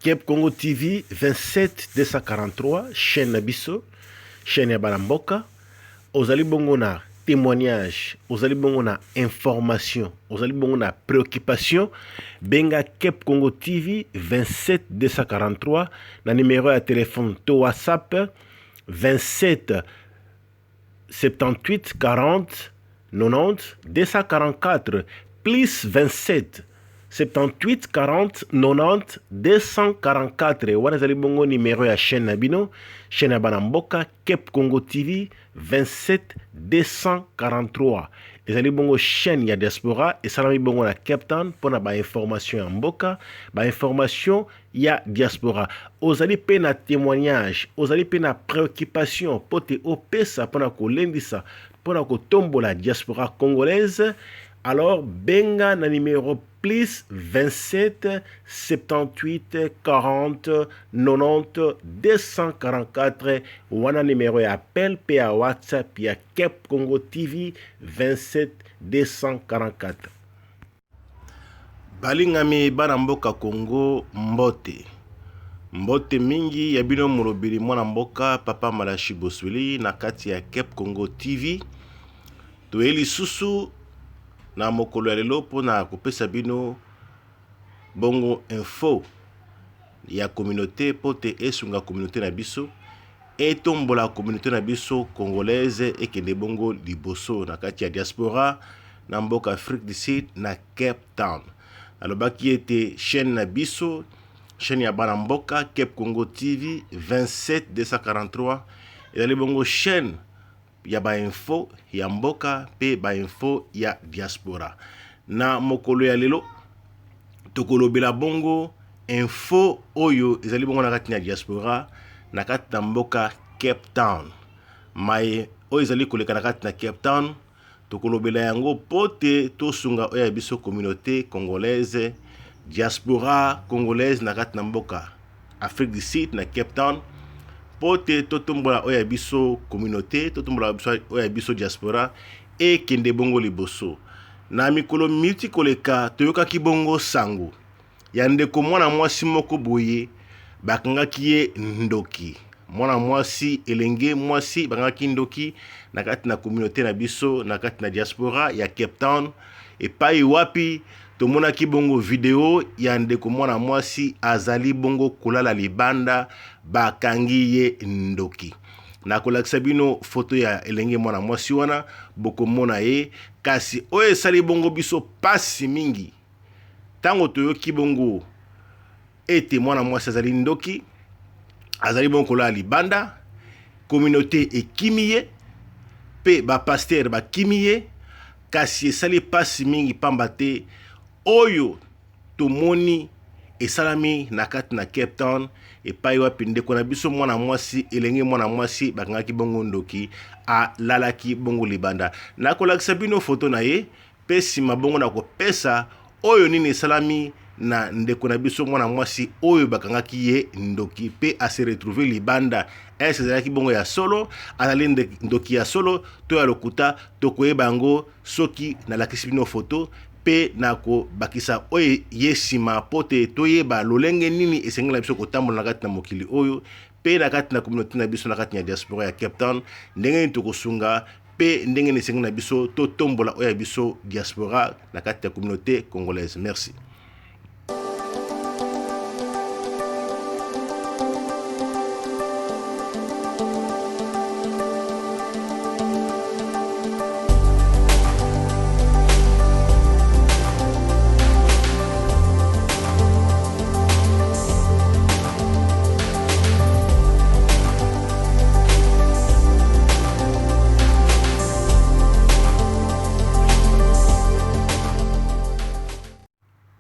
Kep Congo TV 27 243 chaîne Nabiso, chaîne ya Balamboka. Ozali bongo na témoignage, ozali bongo na information, ozali bongo na préoccupation. Benga Kep Congo TV 27 243 na numéro ya téléphone to WhatsApp 27 78 40 90 244 plus 27 78 40 90 244. Wana zali bongo numéro ya chaîne Nabino, chaîne ya Banamboka, Kep Congo TV 27 243. Ezali bongo chaîne ya diaspora et salami bongo na Cape Town pona ba information ya mboka, ba information ya diaspora. Ozali pe na témoignage, ozali pe na préoccupation pote opesa pona kolendisa pona kotombola diaspora congolaise. Alors benga na numéro plus 27 78 40 90 244. Wana numéro ya appel pe à WhatsApp ya Kep Congo TV 27 244. Balingami bana mboka Congo mbote. Mbote mingi ya bino molobeli mwana mboka Papa Malachi Bosweli na kati ya Kep Congo TV. Toeli susu na mokolo ya lelo pona kopesa bino bongo info ya communauté pote esunga communauté na biso etombola communauté na biso congolaise ekende bongo liboso na kati ya diaspora na mboka Afrique du Sud na Cape Town. Alobaki ete chaîne na biso, chaîne ya bana mboka Kep Congo TV 27 243 ezali bongo chaîne ya ba info ya mboka pe ba info ya diaspora. Na mokolo ya lelo tokolobela bongo info oyo ezali bongo na kati ya diaspora na kati na mboka Cape Town. Mai oyo ezali koleka na kati na Cape Town tokolobela yango pote tosunga oyo ya biso communauté congolaise, diaspora congolaise na kati na mboka Afrique du Sud na Cape Town. Pote totombola oya biso communauté, totombola oya biso diaspora e kende bongo liboso. Na mikolo miti koleka toyoka ki bongo sango. Ya ndeko mwana mwasi moko boye bakangaki ye ndoki. Mwana mwasi elenge mwasi bakangaki ndoki na kati na communauté na biso na kati na diaspora ya Cape Town. E pai wapi tomona ki bongo video ya ndeko mwana mwasi azali bongo kolala libanda bakangi ye ndoki. Na kolakisa bino foto ya elenge mwana mwasi wana bokomona ye kasi oyo esali bongo biso pasi mingi. Tango toyoki bongo ete mwana mwasi azali ndoki, azali bongo kolala libanda, communauté ekimi ye pe ba pasteur bakimi ye kasi esali pasi mingi pamba te oyo tomoni esalami na kati na Cape Town epai wapi ndeko na biso mwana mwasi elenge mwana mwasi bakangaki bongo ndoki alalaki bongo libanda. Na kolakisa bino foto na ye pe sima bongo na kopesa oyo nini esalami na ndeko na biso mwana mwasi oyo bakangaki ye ndoki pe ase retrouver libanda. Ese ezalaki bongo ya solo, azali ndoki ya solo to ya lokuta tokoyeba yango soki nalakisi bino foto pe nako bakisa oye yesima pote toyeba lolenge nini esengela biso kotambola na kati na mokili oyo pe na kati na communauté na biso na kati ya diaspora ya Cape Town ndenge ni tokosunga pe ndenge ni esengela biso totombola oya biso diaspora na kati ya communauté congolaise. Merci.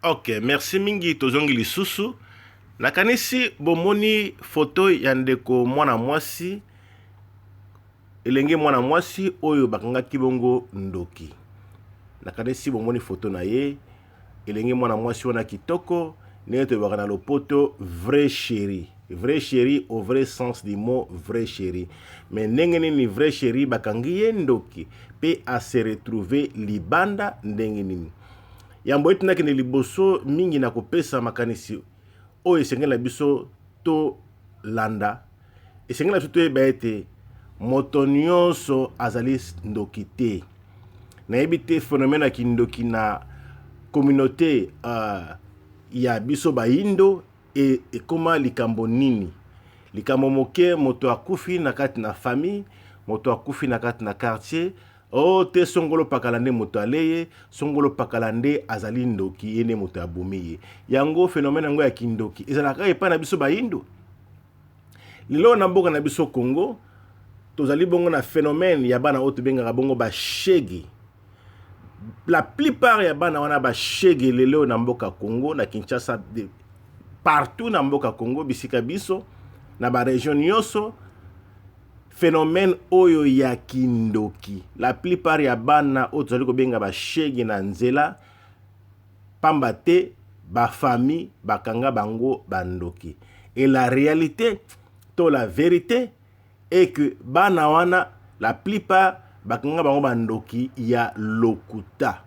Ok, merci mingi tozongi lisusu. Nakanisi bomoni foto ya ndeko mwana mwasi elenge mwana mwasi oyo bakangaki bongo ndoki. Nakanisi bomoni foto na ye elenge mwana mwasi wana kitoko ndenge toyebaka na lopoto vrai chéri. Vrai chéri au vrai sens du mot vrai chéri. Mais ndenge nini vrai chéri bakangi ye ndoki pe a se retrouver libanda ndenge nini. Yambo etina kene liboso mingi na kopesa makanisi oyo esengeli na biso to landa esengeli na biso toyeba ete moto nyonso azali ndoki te. Nayebi te phénomène ya kindoki na communauté ya biso bayindo ekoma likambo nini. Likambo moke moto akufi na kati na famille, moto akufi na kati na quartier, te songolo pakala nde moto aleye, songolo pakala nde azali ndoki ene moto abumi ye. Yango phénomène yango ya kindoki ezalaka epai na biso bayindo. Lelo na mboka na biso Congo tozali bongo na phénomène ya bana oyo tobengaka bongo bashege. La plupart ya bana wana bashege lelo na mboka Congo, na Kinshasa, partout na mboka Congo, bisika biso na ba région nyonso, phénomène oyo ya kindoki. La plupart ya bana oyo tozali kobenga bashege na nzela, pamba te ba famille bakanga bango bandoki. Et la réalité to la vérité est que bana wana la plupart bakanga bango bandoki ya lokuta.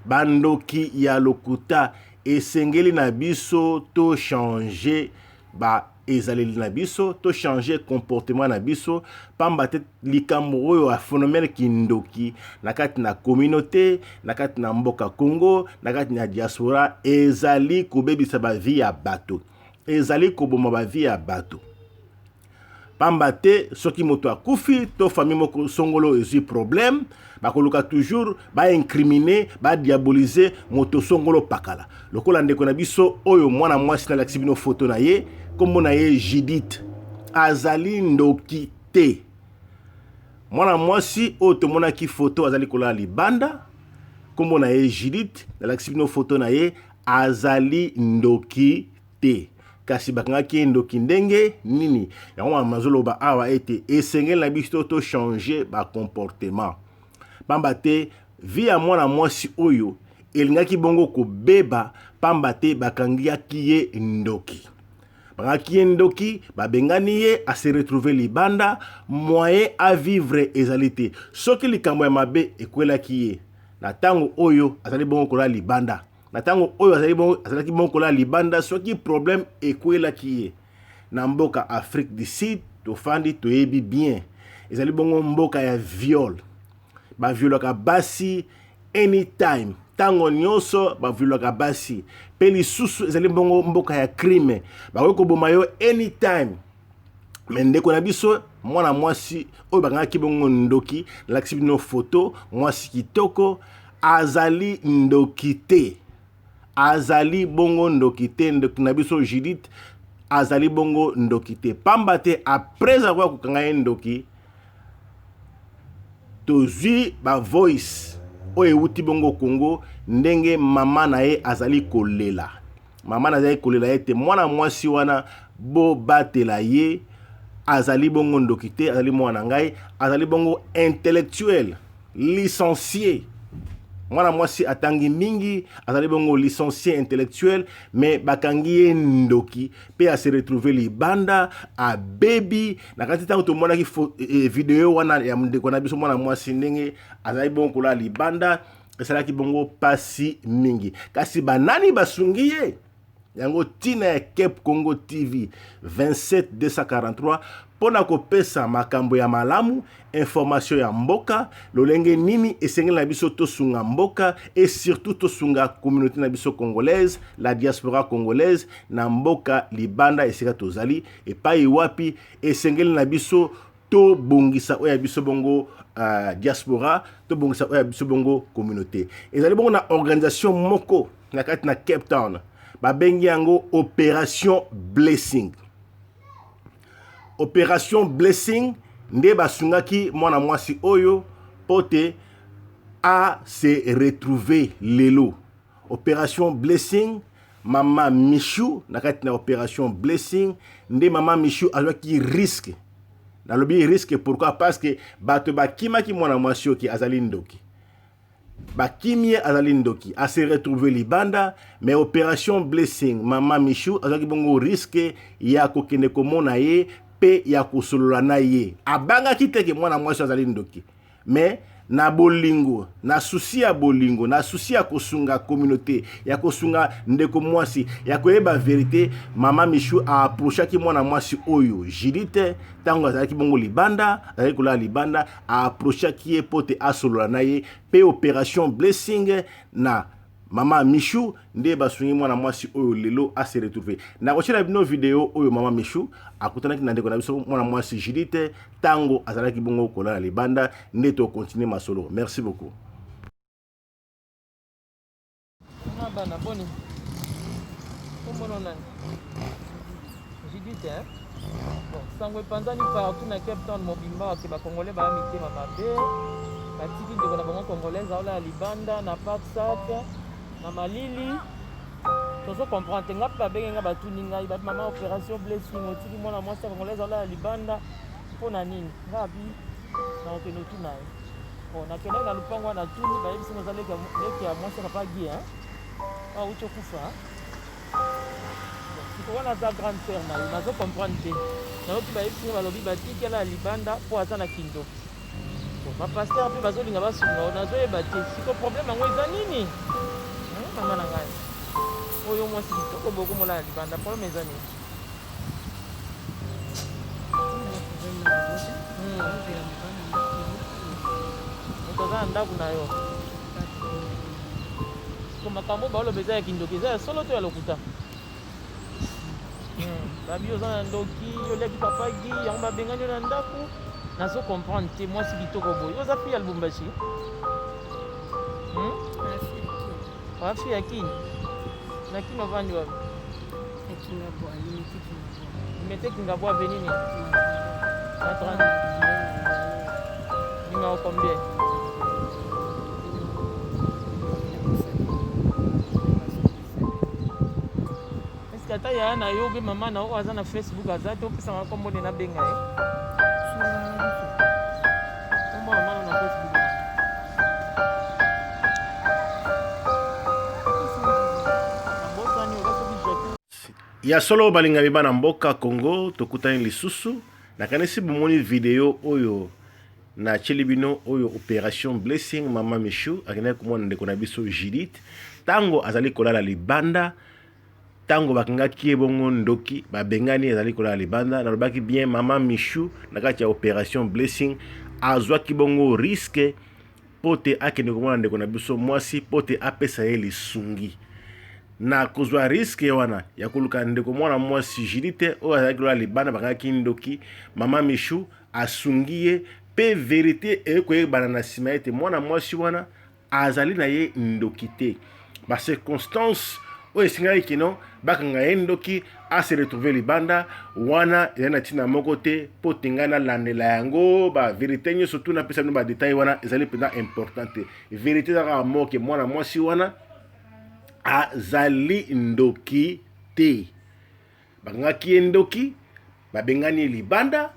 Bandoki ya lokuta esengeli na biso to changer ba ezaleli na biso, to changer comportement na biso, pamba te likambo oyo a phénomène kindoki na kati na communauté, na kati na mboka Congo, na kati na diaspora ezali kobebisa ba vie ya bato. Ezali koboma ba vie ya bato. Pamba te soki moto akufi to famille moko songolo ezui problème, bakoluka toujours ba incriminer, ba diaboliser moto songolo pakala. Lokola ndeko na biso oyo mwana mwasi na laksi bino photo na ye, kombo na ye Judith, azali ndoki te. Mwana mwasi oyo tomonaki photo azali kola libanda, kombo na ye Judith, na laksi bino photo na ye, azali ndoki te. Kasi bakangaki ndoki ndenge nini. Yango mazoloba awa ete esengeli na biso to changer ba comportement. Pamba te vie ya mwana mwasi oyo elingaki bongo kobeba, pamba te bakangiaki ye ndoki. Bakangaki ye ndoki, babengani ye a se retrouver libanda, moyen à vivre ezali te. Soki likambo ya mabe ekwelaki ye, na tango oyo azali bongo kola libanda. Na tango oyo azalaki bongo kola libanda, soki problème ekwelaki ye. Na mboka Afrique du Sud, tofandi toyebi bien. Ezali bongo mboka ya viol. Ba violaka basi anytime. Tango nyonso ba violaka basi. Pe lisusu ezali bongo mboka ya crime. Ba koboma yo anytime. Mendeko na biso mwana mwasi oyo bakangaki bongo ndoki, lakisi bino photo, mwasi kitoko azali ndoki te. Azali bongo ndokite, ndoki na biso Judith azali bongo ndokite. Pamba te après avoir kokanga ye ndoki, tozwi ba voice oyo ewuti bongo Congo, ndenge mama na ye azali kolela. Mama na azali kolela ete mwana mwasi wana bo batela ye, azali bongo ndokite, azali mwana ngai, azali bongo intellectuel, licencié. Mwana mwasi atangi mingi, azali bongo licencié intellectuel, mais bakangi ye ndoki, pe a se retrouver libanda, a baby, na kati tango to mona ki video wana ya mndeko na biso mwana mwasi ndenge, azali bongo kola libanda, esalaki bongo pasi mingi. Kasi banani basungi ye? Yango tina ya Kep Congo TV 27243 pona kopesa makambo ya malamu, information ya mboka, lolenge nini esengeli na biso to sunga mboka, et surtout to sunga communauté na biso congolaise, la diaspora congolaise na mboka libanda esika tozali, epai wapi esengeli na biso to bongisa oya biso bongo diaspora, to bongisa oya biso bongo communauté. Ezali bongo na organisation moko na kati na Cape Town, babengi yango Opération Blessing. Opération Blessing nde basungaki mwana mwasi oyo pote a se retrouver lelo. Opération Blessing, Mama Michou na kati na Opération Blessing, nde Mama Michou azwaki risque. Na lobi risque pourquoi? Parce que bato bakimaki mwana mwasi oyo ki azali ndoki. Bakimie azali ndoki, a se retrouver libanda, mais Opération Blessing, Mama Michou azwaki bongo risque ya kokende komona ye pe ya kusolola na ye. Abanga kiteke mwana mwasi azali ndoki, mais na bolingo, na souci ya bolingo, na souci ya kosunga communauté, ya kosunga ndeko mwasi, ya koyeba vérité, Mama Michou a approchaki mwana mwasi oyo Judith tango azalaki bongo libanda, azalaki kola libanda, a approchaki ye pote asolola na ye pe opération blessing na Mama Michou nde basungi mwana mwasi oyo lelo a se retrouver. Na kochela bino video oyo Mama Michou akutanaki na ndeko na biso mwana mwasi Judith tango azalaki bongo kola libanda nde to continuer masolo. Merci beaucoup. Bana boni. Comment on a Judith hein? Bon, sango panzani partout na Cape Town mobimba ke ba congolais ba mité ba mabe. Ba tiki ndeko na bango congolais aola libanda na Paksat. Na malili tozo comprendre ngapa babenga batuninga ba mama opération blessing otiki mwana mwasi congolaise ala libanda pona nini ngapi na okeno tunaye bon na kena na lupango na tuni ba yebisi mozaleka leki ya mwasi papa gi hein ah ucho kufa siko wana za grande sœur na yo nazo comprendre te na oki ba yebisi balobi batiki ala libanda po ata na kindo bon ba pasteur pe bazolinga basunga nazo yeba te siko problème ngo eza nini mama na ngai oyo mwasi kitoko boko mola libanda pour mes amis ntoza ndaku na yo ko makambo ba lo beza ya kindoki za solo to ya lokuta babi oza na ndoki yo leki papa gi yango babengani na ndaku nazo comprendre te mwasi kitoko boyo oza fi ya Lubumbashi wafi ya kini na kino vandi wapi imete kingabwa benini numéro combien est-ce que ata ya na yo be mama na o aza na Facebook aza te opesa ngako mbone na benga ye mama na Facebook ya solo balinga bana mboka Congo tokutani lisusu nakanisi bomoni video oyo na chelibino oyo opération blessing Mama Michou akina komona ndeko na biso Judith tango azali kolala libanda tango bakangaki ebongo ndoki babengani azali kolala libanda na lobaki bien Mama Michou na kati ya opération blessing azwaki bongo risque pote akende komona ndeko na biso mwasi pote apesa ye lisungi na kozwa risque wana ya koluka ndeko mwana mwasi Judith oyo azalaki kolala libanda bakangaki ndoki Mama Michou asungiye pe vérité ekoyebana na nsima ete mwana mwasi wana azali na ye ndoki te ba circonstance oyo esengaki kino bakanga ye ndoki ase retrouver libanda wana ezali na ntina moko te mpo tengai nalandela yango ba vérité nyonso tu napesa bino badetail wana ezali mpenza important te vérité ezalaka moke mwana mwasi wana azali ndoki te bakangaki ye ndoki babengani ye libanda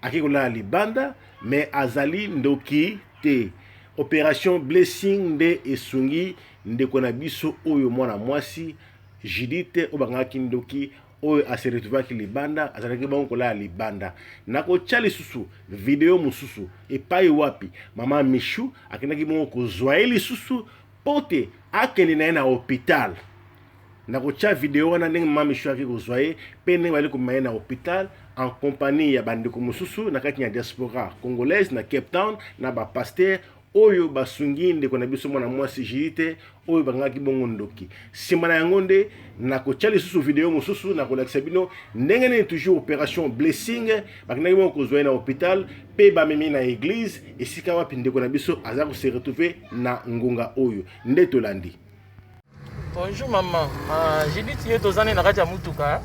aki kolala libanda mais azali ndoki te opération blessing nde esungi ndeko na biso oyo mwana mwasi Judith oyo bakangaki ndoki oyo ase retrouvaki libanda azalaki bongo kolala libanda nakotya lisusu video mosusu epai wapi Mama Michou akendaki bongo kozwa ye lisusu pote akende na ye na hôpital nakotya video wana ndenge Mama Michou aki kozwa ye pe ndenge bali komema ye na hôpital en compagnie ya bandeko mosusu na kati ya diaspora congolaise na Cape Town na ba pasteur oyo basungi ndeko na biso mwana mwasi Judith oyo bangaki bongo ndoki nsima na yango nde nakotya lisusu video mosusu nakolakisa bino ndenge nini toujours opération blessing bakendaki bongo kozwa ye na hôpital pe bamemi na église esika wapi ndeko na biso aza kose retrouver na ngonga oyo nde tolandi. Bonjour maman, Judith yo tozane na kati ya mutuka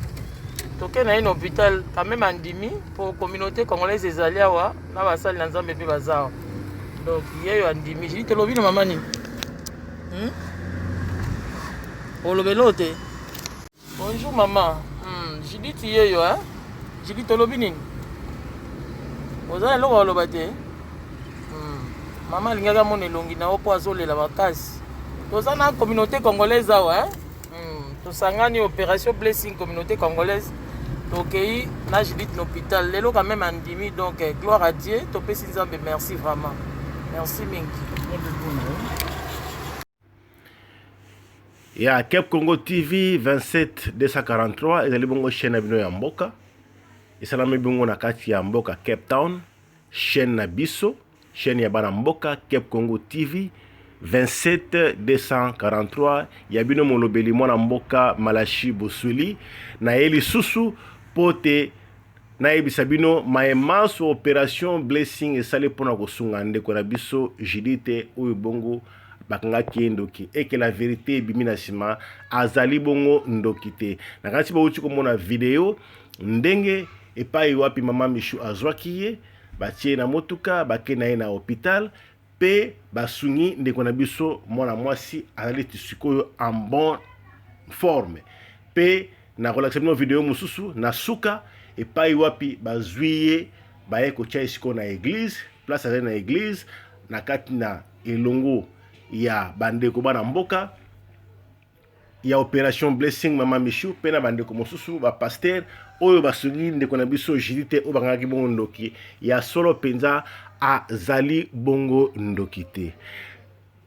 toke na ye na hôpital quand même andimi pour communauté congolaise ezali awa na basali na Nzambe pe bazawa donc yeyo andimi Judith lobi na mama nini olobelo te. Bonjour maman, Judith yeyo hein Judith lobi nini ozali eloko oloba te mama alingaka mona elongi na yo mpo azolela makasi toza na communauté congolaise awa hein tosangani opération blessing communauté congolaise tokei na Judith l'hôpital lelo quand même andimi donc gloire à Dieu topesi Nzambe merci vraiment Merci mingi. Ya Kep Congo TV 27 243 ezali bongo chaîne na bino ya mboka esalami bongo na kati ya mboka Cape Town, chaîne na biso, chaîne ya bana mboka Kep Congo TV 27 243 ya bino molobeli mwana mboka Malachi Bosweli na yeli susu pote na yebisa bino maemanso opération blessing esali mpona kosunga ndeko na biso Judith oyo bongo bakangaki ndoki eke la vérité ebimi na nsima azali bongo ndoki te na kati bauti komona video ndenge epai wapi mama Michu azwaki ye batie na motuka bake na ye na hôpital pe basungi ndeko na biso mwana mwasi azali tisikoyo en bon forme pe na kolakisa bino video mosusu na suka epai wapi bazwi ye baye kotia esiko na église place azali na église na kati na elongo ya bandeko bana mboka ya opération blessing mama Michu pe na bandeko mosusu ba pasteur oyo basungi ndeko na biso Judith oyo bangaki bongo ndoki ya solo penza azali bongo ndoki te.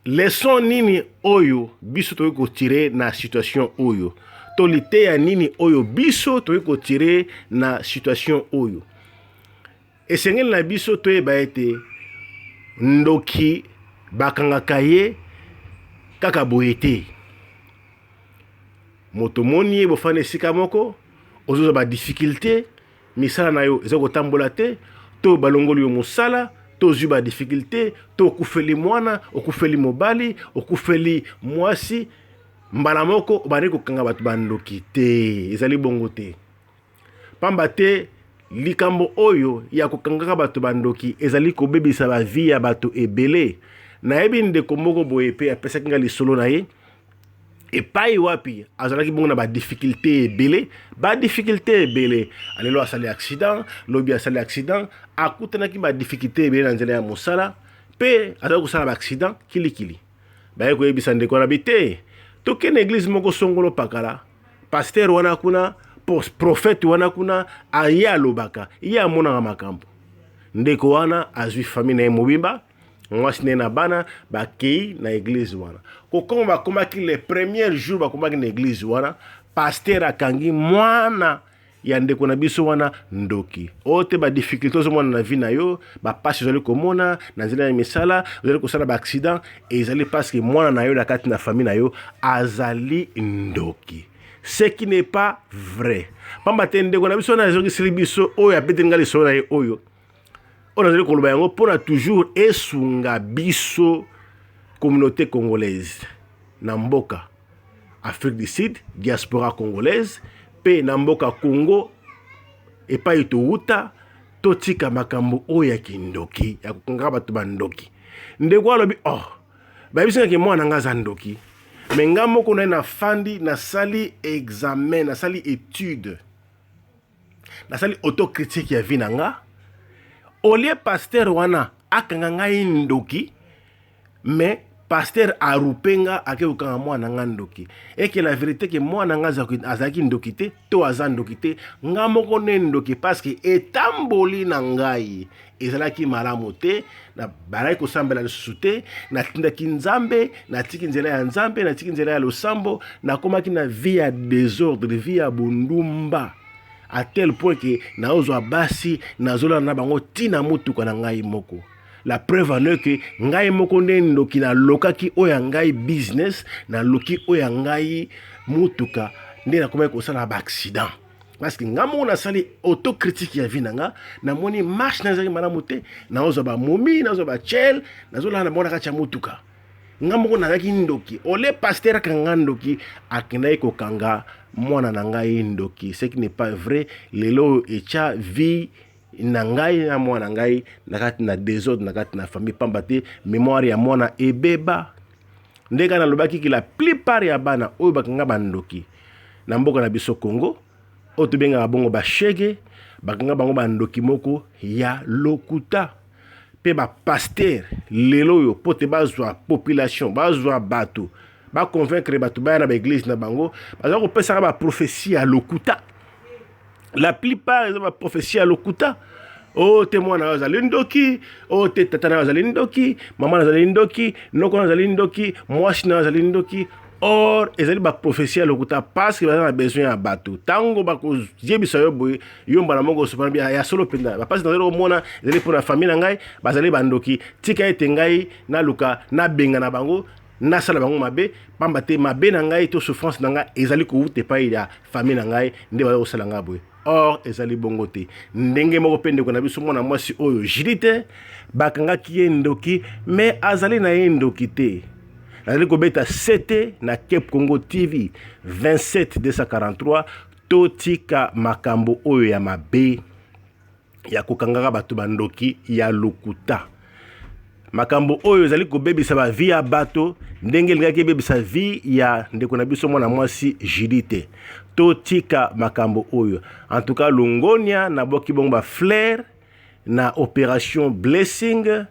Leson nini oyo biso toyi kotire na situation oyo to liteya nini oyo biso toyi kotire na situation oyo esengeli na biso toyeba ete ndoki bakangaka ye kaka boye te moto moni ye bofana esika moko ozozwa ba difficulté misala na yo eza kotambola te to balongoli yo mosala to zwi ba difficulté to okufeli mwana okufeli mobali okufeli mwasi mbala moko obandi kokanga bato bandoki te ezali bongo te pamba te likambo oyo ya kokangaka bato bandoki ezali kobebisa bavi ya bato ebele nayebi ndeko moko boye pe apesaki nga lisolo na ye epai wapi azalaki bongo na ba difficulté ebele alelo asali accident lobi asali accident akutanaki ba difficulté ebele na nzela ya mosala pe azalaki kosala ba accident kilikili baye koyebisa ndeko na bite tokende église moko songolo pakala pasteur wana kuna prophète wana kuna aye alobaka ye amonaka makambo ndeko wana azwi famille na ye mobimba mwasi ne na bana bakei na église wana kokoma bakomaki le premier jour bakomaki na église wana pasteur akangi mwana ya ndeko na biso wana ndoki ote ba difficulté ozomona na vie na yo bapasi ozali komona na nzela ya misala ozali kosala ba accident ezali parce que mwana na yo na kati na famille na yo azali ndoki ce qui n'est pas vrai pamba te ndeko na biso wana azongiseli biso oyo apeteli nga lisolo na ye oyo on a koloba yango pona toujours esunga biso communauté congolaise na mboka Afrique du Sud diaspora congolaise pe na mboka Congo epai touta totika makambo oyo ya kindoki ya kokanga bato bandoki ndeko alobi bayebisanga ke mwana nga aza ndoki me nga moko na fandi nasali examen nasali étude nasali autocritique ya vie na nga olie pasteur wana akanga ngai ndoki mais pasteur arupenga ake kokanga mwana nga ndoki eke la vérité ke mwana nga azalaki ndoki te to aza ndoki te nga moko ne ndoki parce que etamboli na ngai ezalaki malamu te na balaki kosambela lisusu te natindaki nzambe natiki nzela ya nzambe natiki nzela ya losambo nakomaki na vie ya désordre vie ya bundumba à tel point que naozwa basi nazola na bango tina mutuka na ngai moko la preuve en est que ngai moko nde ndoki na lokaki oya ngai business na loki oya ngai mutuka nde nakomaki kosala ba accident parce que nga moko nasali autocritique ya vie na nga namoni marche nazali malamu te naozwa ba momi naozwa ba chel nazola na bona kati ya mutuka nga moko nazalaki ndoki ole pasteur akanga ndoki akendaki kokanga mwana na ngai ndoki ce qui n'est pas vrai lelo echa vie na ngai na mwana ngai nakati na désordre nakati na famille pamba te mémoire ya mwana ebeba ndeka nalobaki ki la plupart ya bana oyo bakanga bandoki na mboka na biso Congo oyo tobengaka bongo bashege bakanga bango bandoki moko ya lokuta pe bapaster lelo oyo po te bazwa population bazwa bato baconvaincre bato baya na baeglise na bango baza kopesaka baprophétie ya lokuta la plupart eza baprophétie ya lokuta o te mwana azali ndoki, o te tata na azali ndoki, mama na azali ndoki, noko na azali ndoki, mwasi na azali ndoki. Or ezali ba prophétie ya lokuta parce que bazana besoin ya bato tango bakozebisa yo boye yo mbala moko sopana bia ya solo penda ba pasi nazali komona ezali mpona famille na ngai bazali bandoki tika ete ngai naluka nabenga na bango nasala bango mabe pamba te mabe na ngai to souffrance na ngai ezali kowuta epai ya famille na ngai nde bazali kosala ngai boye. Or ezali bongo te ndenge moko mpe ndeko na biso mwana mwasi oyo jili te bakangaki ye ndoki me azali na ye ndoki te. Nazali kobeta sete na Cape Congo TV 27243 totika makambo oyo ya mabe ya kokangaka bato bandoki ya lokuta. Makambo oyo ezali kobebisa ba vie ya bato ndenge lingaki ebebisa vie ya ndeko na biso mwana mwasi Julie te. Totika makambo oyo. En tout cas Longonia na boki bongo ba Flair na opération Blessing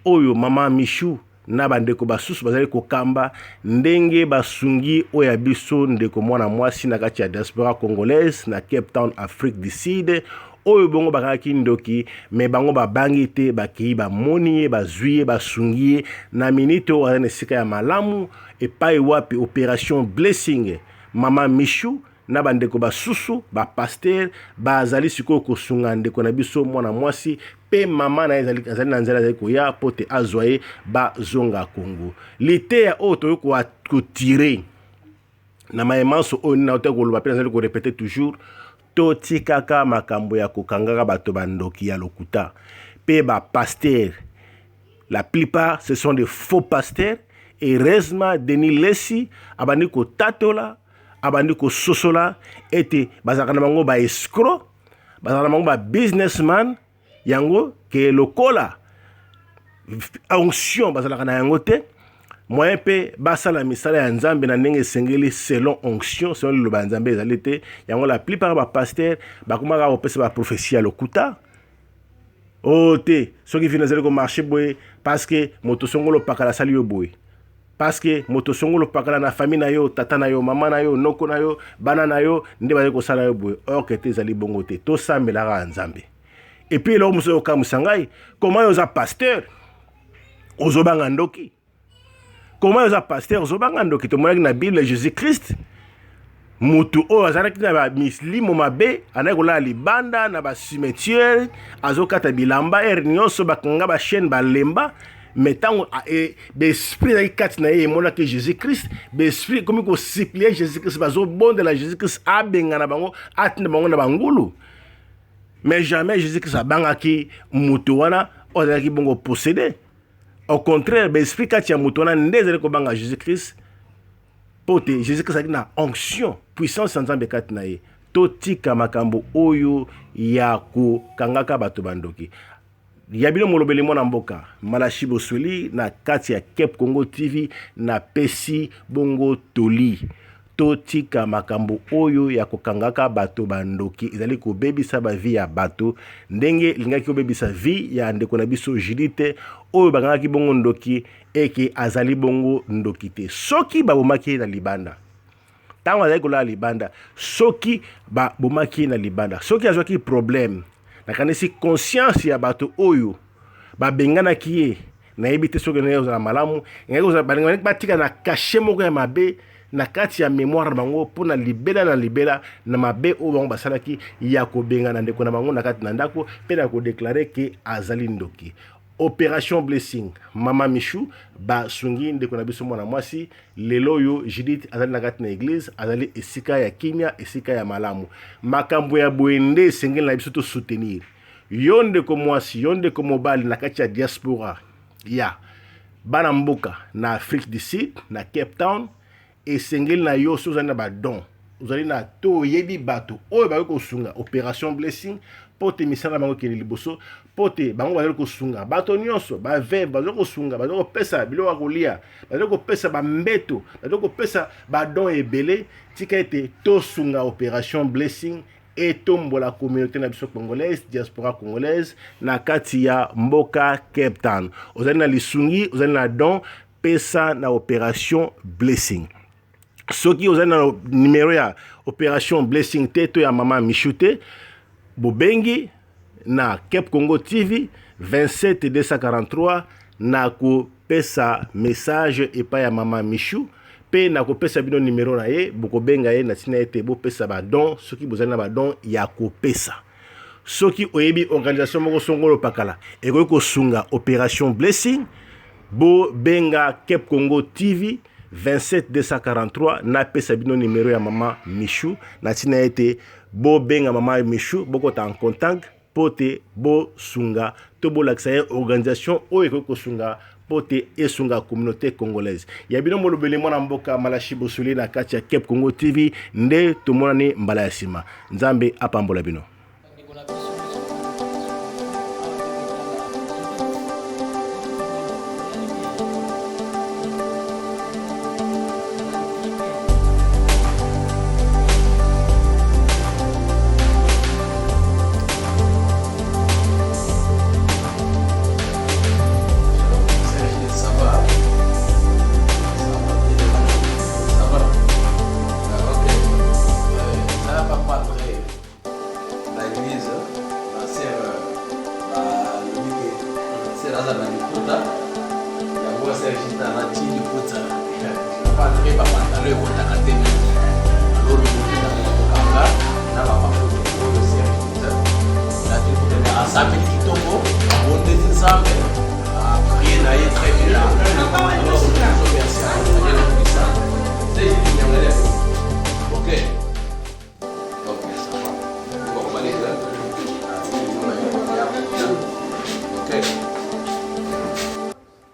oyo mama Michou na bandeko basusu bazali kokamba ndenge basungi oya biso ndeko mwana mwasi na kati ya diaspora congolaise na Cape Town, Afrique du Sud. Oyo bongo bakaki ndoki me bango babangi te bakei bamoni ye bazwi ye basungi ye na minute oyo azali na esika ya malamu epai wapi opération Blessing mama Michou na bandeko basusu bapaster bazali sikoyo kosunga ndeko na biso mwana mwasi pe mama na azali na nzela azali koya pote azwa ye bazonga Congo. Lite ya oyo toyo kotire na maemanso oyo na ote koloba pe azali korepete toujours totikaka makambo ya kokangaka bato bandoki ya lokuta pe bapaster. La plupart ce sont des faux pasteurs. Heureusement Denis Lesi abandi kotatola abandi kososola ete bazalaka na bango ba escroc bazalaka na bango ba businessman yango ke lokola onction bazalaka na yango te moyen pe basala misala ya nzambe na ndenge esengeli selon onction selon liloba ya nzambe ezali te yango la plupart ba pasteur bakomaka kopesa ba prophétie ya lokuta o te soki vina ezali komarche boye parce que moto songolo pakala asali yo boye parce que moto songolo pakala na famille na yo tata na yo mama na yo noko na yo bana na yo nde bazali kosala yo boye or ke te ezali bongo te tosambelaka ya nzambe. Et puis là moso okamusa ngai comment yo za pasteur ozobanga ndoki comment yo za pasteur ozobanga ndoki tomonaki na Bible Jésus Christ mutu oyo azalaki na bamislimo mabe anaki kolala libanda na bacimetiere azokata bilamba ere nyonso bakanga bachaine balemba mais ntango baesprit ezalaki kati na ye emonaki Jésus Christ baesprit ekomi kosiplie Jésus Christ bazobondela Jésus Christ abenga na bango atinda bango na bangulu. Mais jamais Jésus Christ abangaki mutu wana oyo azalaki bongo possédé. Au contraire baesprit kati ya mutu wana nde ezali kobanga Jésus Christ pote Jésus Christ azalaki na onction puissance ya nzambe kati na ye. Totika makambo oyo ya kokangaka bato bandoki. Yabino molobeli mwana mboka Malachi Bosweli na kati ya Cape Congo TV na pesi bongo toli. Totika makambo oyo ya kokangaka bato bandoki ezali kobebisa ba vie ya bato ndenge lingaki kobebisa vie ya ndeko na biso Judite oyo bakangaki bongo ndoki eke azali bongo ndoki te soki babomaki na libanda tango azali kolala libanda soki babomaki na libanda soki azwaki problème nakanisi conscience ya bato oyo babenganaki ye nayebi te soki ndenge ozala malamu ngaki batika na kashe moko ya mabe na kati ya mémoire na bango pona libela na mabe oyo bango basalaki ya kobenga na ndeko na bango na kati na ndako pe na kodeklare ke azali ndoki. Opération Blessing mama Michou basungi ndeko na biso mwana mwasi lelo yo Judith azali na kati na église azali esika ya kimia esika ya malamu makambo ya boende esengeli na biso to soutenir yo ndeko mwasi yo ndeko mobali na kati ya diaspora ya bana mboka na Afrique du Sud na Cape Town esengeli na yo so ozali na badon ozali na to yebi bato oyo bayo kosunga Opération Blessing pote misala bango kene liboso pote bango bazali kosunga bato nyonso baveve bazali kosunga bazali kopesa biloko ya kolia bazali kopesa bambeto bazali kopesa badon ebele tika ete tosunga Opération Blessing etombola communauté na biso congolaise diaspora congolaise na kati ya mboka Cape Town ozali na lisungi ozali na don pesa na Opération Blessing. Soki ozali na numéro ya Opération Blessing te to ya mama Michou te bobengi na Cap Congo TV 27 243 na kopesa message epai ya mama Michou pe na kopesa bino numéro na ye bokobenga ye na tina ete bopesa ba don soki bozali na ba don ya kopesa soki oyebi organisation moko songolo pakala ekoki kosunga opération blessing bo benga Cap Congo TV 27 243 na pesa bino numéro ya mama Michou na tina ete bo benga mama Michou boko ta en contact pote bo sunga to bo laksa organisation o ekoki kosunga pote esunga communauté congolaise ya bino molobele mwana mboka Malachi Bosweli na kati ya Cap Congo TV nde tomonani mbala ya sima nzambe apambola bino.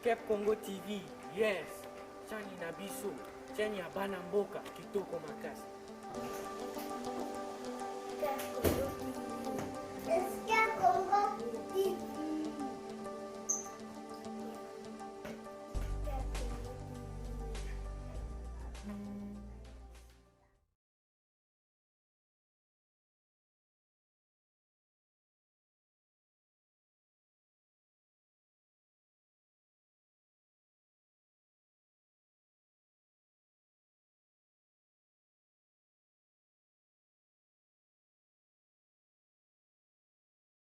Cap Congo TV, yes. Chani na biso, chani ya bana mboka kitoko makasi.